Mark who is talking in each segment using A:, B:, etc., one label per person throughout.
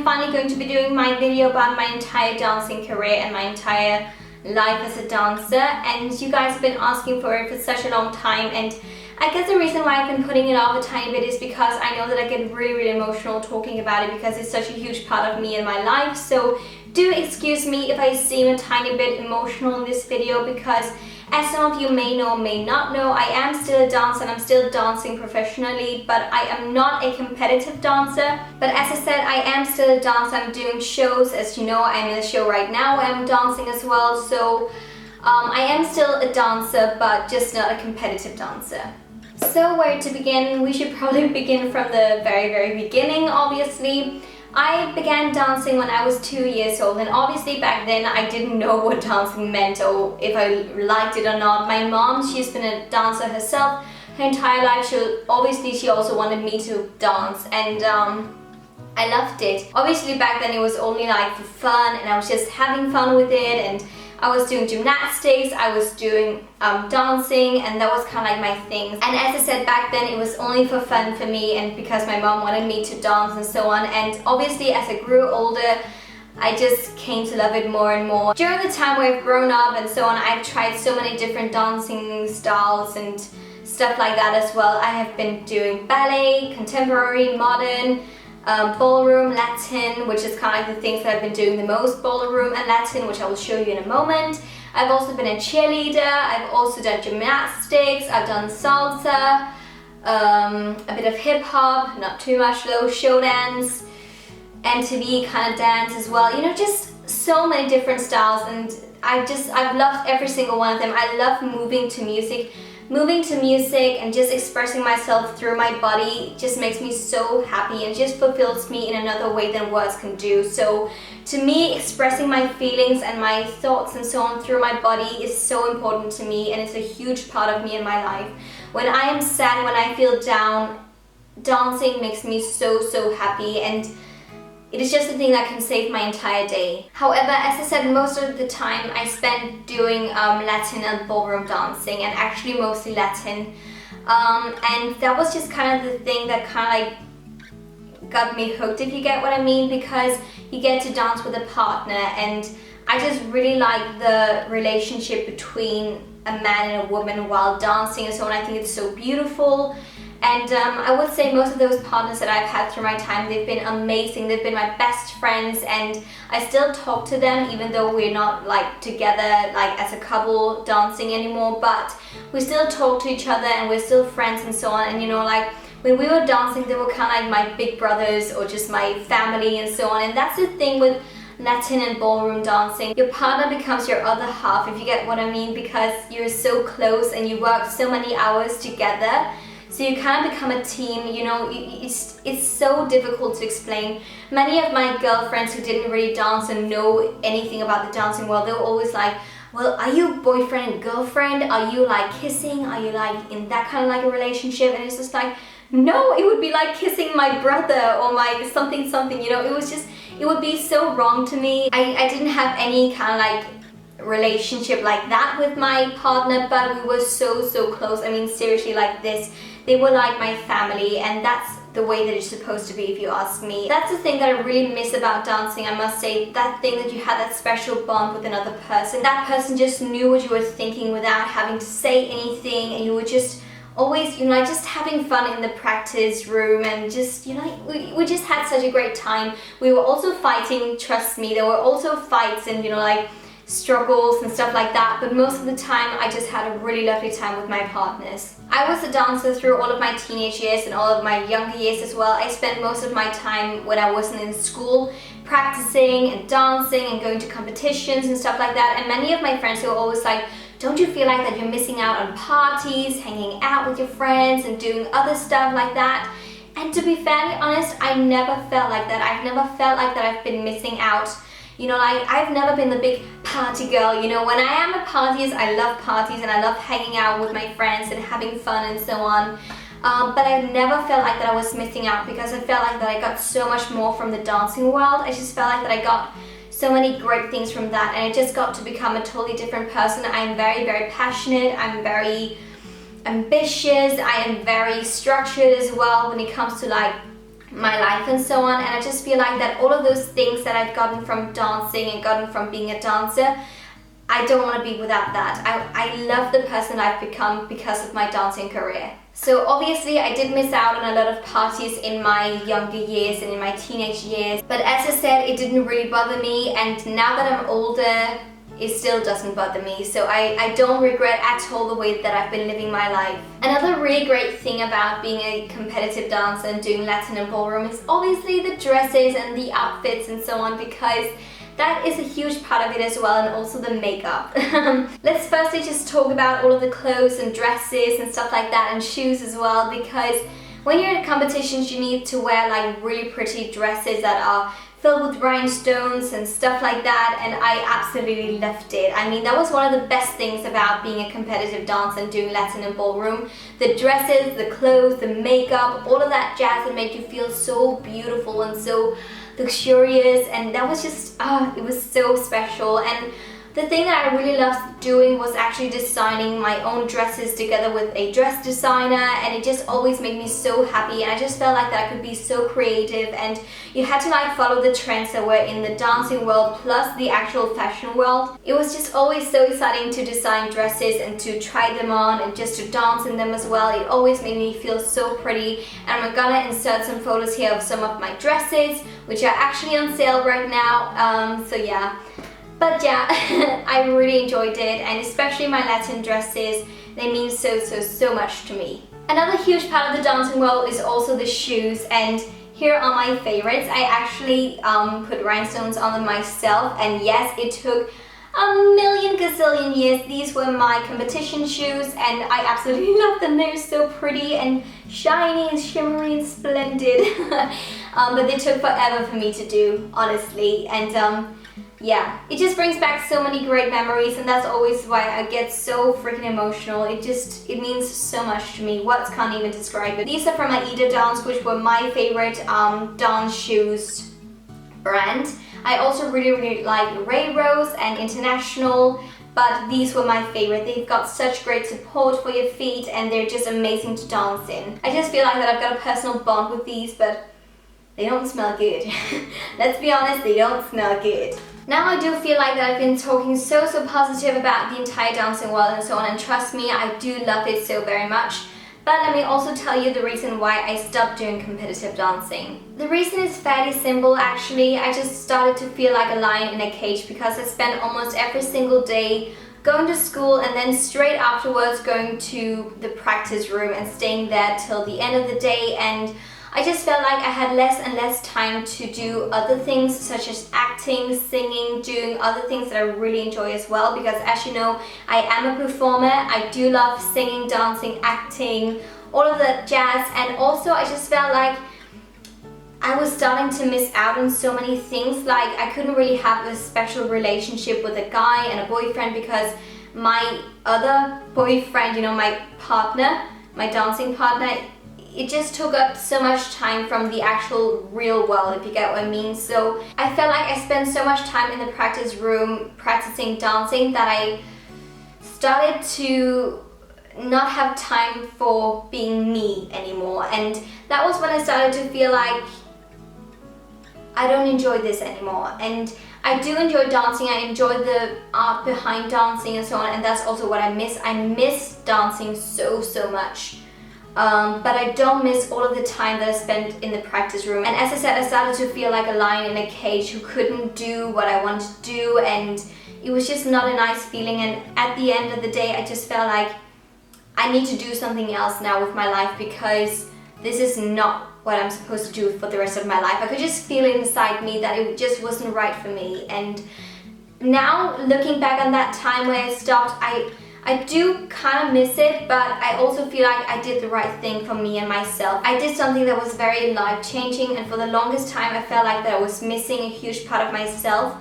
A: am finally going to be doing my video about my entire dancing career and my entire life as a dancer, and you guys have been asking for it for such a long time, and I guess the reason why I've been putting it off a tiny bit is because I know that I get really emotional talking about it because it's such a huge part of me and my life. So do excuse me if I seem a tiny bit emotional in this video, because as some of you may know or may not know, I am still a dancer and I'm still dancing professionally, but I am not a competitive dancer. But as I said, I am still a dancer. I'm doing shows. As you know, I'm in a show right now where I'm dancing as well. So I am still a dancer, but just not a competitive dancer. So where to begin? We should probably begin from the very beginning, obviously. I began dancing when I was 2 years old, and obviously back then I didn't know what dancing meant or if I liked it or not. My mom, she's been a dancer herself her entire life. She also wanted me to dance, and I loved it. Obviously back then it was only like for fun, and I was just having fun with it, and I was doing gymnastics, I was doing dancing, and that was kind of like my thing. And as I said, back then it was only for fun for me and because my mom wanted me to dance and so on. And obviously as I grew older, I just came to love it more and more. During the time where I've grown up and so on, I've tried so many different dancing styles and stuff like that as well. I have been doing ballet, contemporary, modern, ballroom, Latin, which is kind of like the things that I've been doing the most, ballroom and Latin, which I will show you in a moment. I've also been a cheerleader, I've also done gymnastics, I've done salsa, a bit of hip hop, not too much though, show dance, MTV kind of dance as well, you know, just so many different styles, and I've loved every single one of them. I love moving to music and just expressing myself through my body just makes me so happy and just fulfills me in another way than words can do. So to me, expressing my feelings and my thoughts and so on through my body is so important to me, and it's a huge part of me in my life. When I am sad, when I feel down, dancing makes me so happy, and it is just a thing that can save my entire day. However, as I said, most of the time I spent doing Latin and ballroom dancing, and actually mostly Latin. And that was just kind of the thing that kind of like got me hooked, if you get what I mean, because you get to dance with a partner, and I just really like the relationship between a man and a woman while dancing and so on. I think it's so beautiful. And I would say most of those partners that I've had through my time, they've been amazing. They've been my best friends, and I still talk to them even though we're not like together like as a couple dancing anymore, but we still talk to each other and we're still friends and so on. And you know, like when we were dancing, they were kind of like my big brothers or just my family and so on. And that's the thing with Latin and ballroom dancing. Your partner becomes your other half, if you get what I mean, because you're so close and you work so many hours together. So you kind of become a team, you know. It's so difficult to explain. Many of my girlfriends who didn't really dance and know anything about the dancing world, they were always like, well, are you boyfriend and girlfriend? Are you like kissing? Are you like in that kind of like a relationship? And it's just like, no, it would be like kissing my brother or my something, you know. It would be so wrong to me. I didn't have any kind of like relationship like that with my partner, but we were so close. I mean, seriously, like this. They were like my family, and that's the way that it's supposed to be, if you ask me. That's the thing that I really miss about dancing, I must say. That thing that you had that special bond with another person. That person just knew what you were thinking without having to say anything, and you were just always, you know, like just having fun in the practice room, and just, you know, we just had such a great time. We were also fighting, trust me. There were also fights and, you know, like struggles and stuff like that, but most of the time I just had a really lovely time with my partners. I was a dancer through all of my teenage years and all of my younger years as well. I spent most of my time when I wasn't in school practicing and dancing and going to competitions and stuff like that. And many of my friends were always like, don't you feel like that you're missing out on parties, hanging out with your friends and doing other stuff like that? And to be fairly honest, I never felt like that. I've never felt like that I've been missing out. You know, like I've never been the big party girl. You know, when I am at parties, I love parties and I love hanging out with my friends and having fun and so on. But I never felt like that I was missing out, because I felt like that I got so much more from the dancing world. I just felt like that I got so many great things from that, and I just got to become a totally different person. I'm very passionate. I'm very ambitious. I am very structured as well when it comes to like my life and so on, and I just feel like that all of those things that I've gotten from dancing and gotten from being a dancer, I don't want to be without that. I love the person I've become because of my dancing career. So obviously I did miss out on a lot of parties in my younger years and in my teenage years, but as I said, it didn't really bother me, and now that I'm older, it still doesn't bother me. So I don't regret at all the way that I've been living my life. Another really great thing about being a competitive dancer and doing Latin and ballroom is obviously the dresses and the outfits and so on, because that is a huge part of it as well, and also the makeup. Let's firstly just talk about all of the clothes and dresses and stuff like that, and shoes as well, because when you're in competitions you need to wear like really pretty dresses that are filled with rhinestones and stuff like that, and I absolutely loved it. I mean, that was one of the best things about being a competitive dancer and doing Latin and ballroom. The dresses, the clothes, the makeup, all of that jazz that made you feel so beautiful and so luxurious, and that was just, it was so special. And the thing that I really loved doing was actually designing my own dresses together with a dress designer, and it just always made me so happy, and I just felt like that I could be so creative, and you had to like follow the trends that were in the dancing world plus the actual fashion world. It was just always so exciting to design dresses and to try them on and just to dance in them as well. It always made me feel so pretty, and I'm gonna insert some photos here of some of my dresses, which are actually on sale right now, so yeah. But yeah, I really enjoyed it, and especially my Latin dresses, they mean so much to me. Another huge part of the dancing world is also the shoes, and here are my favorites. I actually put rhinestones on them myself, and yes, it took a million gazillion years. These were my competition shoes, and I absolutely love them. They're so pretty and shiny and shimmery and splendid. But they took forever for me to do, honestly, and yeah, it just brings back so many great memories, and that's always why I get so freaking emotional. It means so much to me. Words can't even describe it. These are from Aida Dance, which were my favorite dance shoes brand. I also really like Ray Rose and International, but these were my favorite. They've got such great support for your feet, and they're just amazing to dance in. I just feel like that I've got a personal bond with these, but they don't smell good. Let's be honest, they don't smell good. Now I do feel like that I've been talking so positive about the entire dancing world and so on, and trust me, I do love it so very much. But let me also tell you the reason why I stopped doing competitive dancing. The reason is fairly simple actually. I just started to feel like a lion in a cage, because I spent almost every single day going to school and then straight afterwards going to the practice room and staying there till the end of the day, and I just felt like I had less and less time to do other things such as acting, singing, doing other things that I really enjoy as well, because as you know, I am a performer. I do love singing, dancing, acting, all of that jazz, and also I just felt like I was starting to miss out on so many things. Like I couldn't really have a special relationship with a guy and a boyfriend, because my other boyfriend, you know, my partner, my dancing partner, it just took up so much time from the actual real world, if you get what I mean. So I felt like I spent so much time in the practice room practicing dancing that I started to not have time for being me anymore, and that was when I started to feel like I don't enjoy this anymore. And I do enjoy dancing, I enjoy the art behind dancing and so on, and that's also what I miss. I miss dancing so much. But I don't miss all of the time that I spent in the practice room. And as I said, I started to feel like a lion in a cage who couldn't do what I wanted to do, and it was just not a nice feeling. And at the end of the day, I just felt like I need to do something else now with my life, because this is not what I'm supposed to do for the rest of my life. I could just feel inside me that it just wasn't right for me. And now looking back on that time where I stopped, I do kind of miss it, but I also feel like I did the right thing for me and myself. I did something that was very life-changing, and for the longest time I felt like that I was missing a huge part of myself.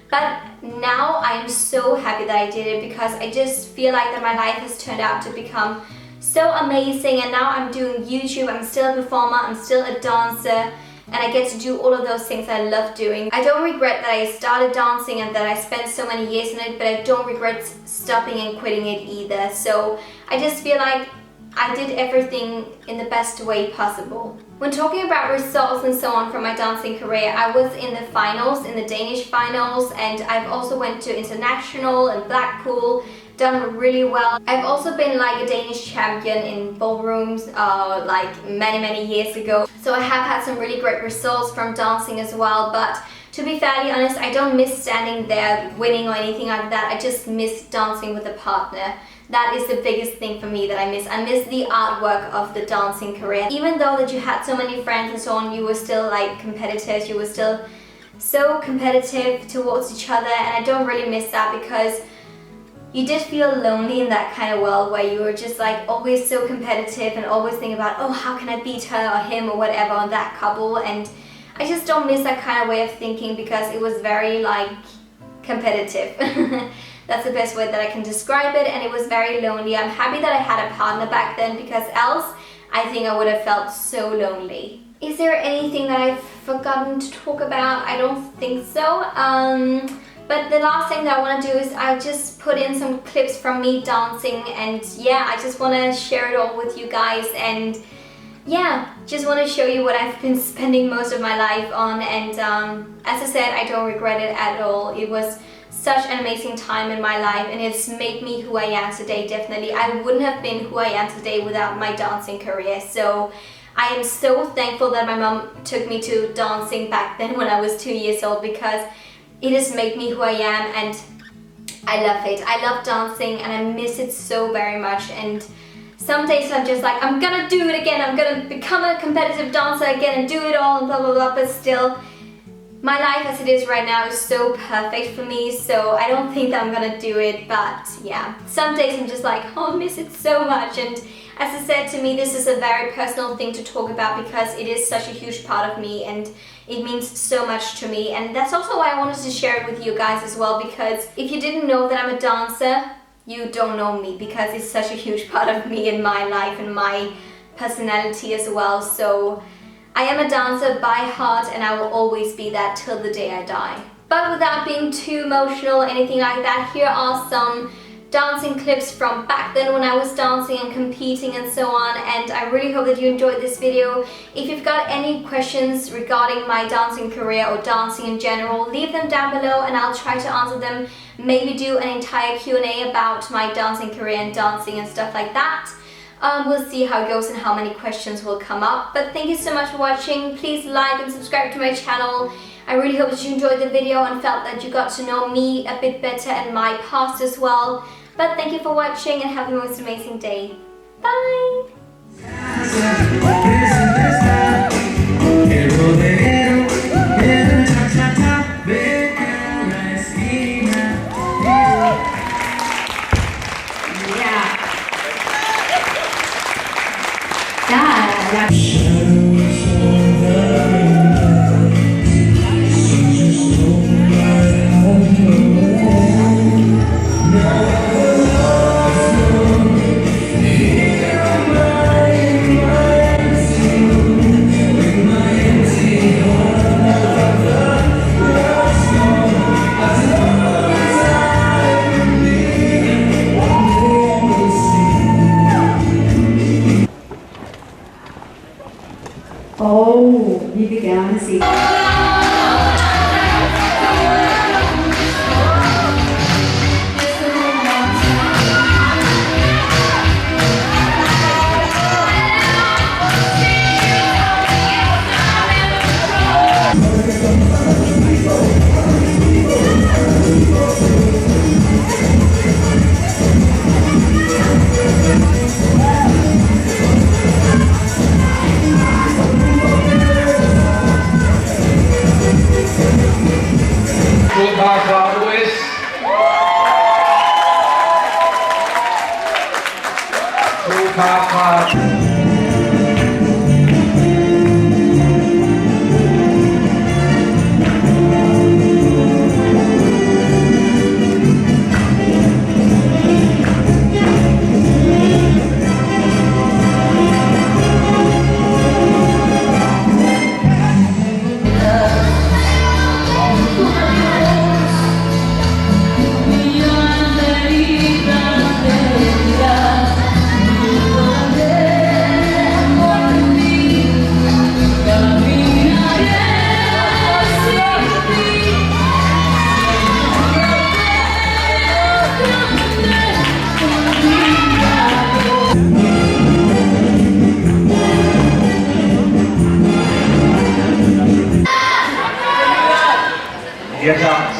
A: But now I am so happy that I did it, because I just feel like that my life has turned out to become so amazing, and now I'm doing YouTube, I'm still a performer, I'm still a dancer, and I get to do all of those things I love doing. I don't regret that I started dancing and that I spent so many years in it, but I don't regret stopping and quitting it either. So I just feel like I did everything in the best way possible. When talking about results and so on from my dancing career, I was in the finals, in the Danish finals, and I've also went to international and Blackpool, done really well. I've also been like a Danish champion in ballrooms like many years ago. So I have had some really great results from dancing as well, but to be fairly honest, I don't miss standing there winning or anything like that. I just miss dancing with a partner. That is the biggest thing for me that I miss. I miss the artwork of the dancing career. Even though that you had so many friends and so on, you were still like competitors, you were still so competitive towards each other, and I don't really miss that because you did feel lonely in that kind of world where you were just like always so competitive and always thinking about, oh, how can I beat her or him or whatever on that couple, and I just don't miss that kind of way of thinking because it was very like competitive. That's the best way that I can describe it, and it was very lonely. I'm happy that I had a partner back then because else I think I would have felt so lonely. Is there anything that I've forgotten to talk about? I don't think so. But the last thing that I want to do is I just put in some clips from me dancing, and yeah, I just want to share it all with you guys, and yeah, just want to show you what I've been spending most of my life on, and as I said, I don't regret it at all. It was such an amazing time in my life, and it's made me who I am today. Definitely, I wouldn't have been who I am today without my dancing career. So I am so thankful that my mom took me to dancing back then when I was 2 years old, because it has made me who I am, and I love it. I love dancing and I miss it so very much, and some days I'm just like, I'm gonna do it again, I'm gonna become a competitive dancer again and do it all and blah blah blah, but still my life as it is right now is so perfect for me, so I don't think that I'm gonna do it. But yeah, some days I'm just like, oh, I miss it so much. And as I said, to me this is a very personal thing to talk about because it is such a huge part of me and it means so much to me, and that's also why I wanted to share it with you guys as well, because if you didn't know that I'm a dancer, you don't know me, because it's such a huge part of me and my life and my personality as well. So I am a dancer by heart, and I will always be that till the day I die. But without being too emotional or anything like that, here are some dancing clips from back then when I was dancing and competing and so on, and I really hope that you enjoyed this video. If you've got any questions regarding my dancing career or dancing in general, leave them down below and I'll try to answer them. Maybe do an entire Q&A about my dancing career and dancing and stuff like that. We'll see how it goes and how many questions will come up. But thank you so much for watching. Please like and subscribe to my channel. I really hope that you enjoyed the video and felt that you got to know me a bit better and my past as well. But thank you for watching and have the most amazing day. Bye!
B: Vi vil gerne se.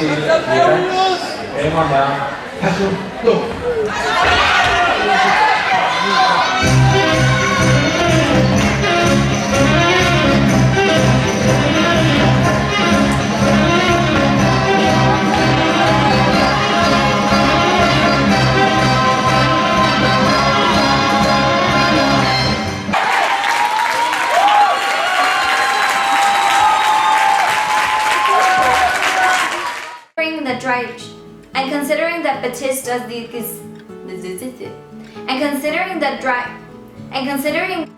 C: 같이 애마다 박수 또.
A: The dry and considering that Batista's and considering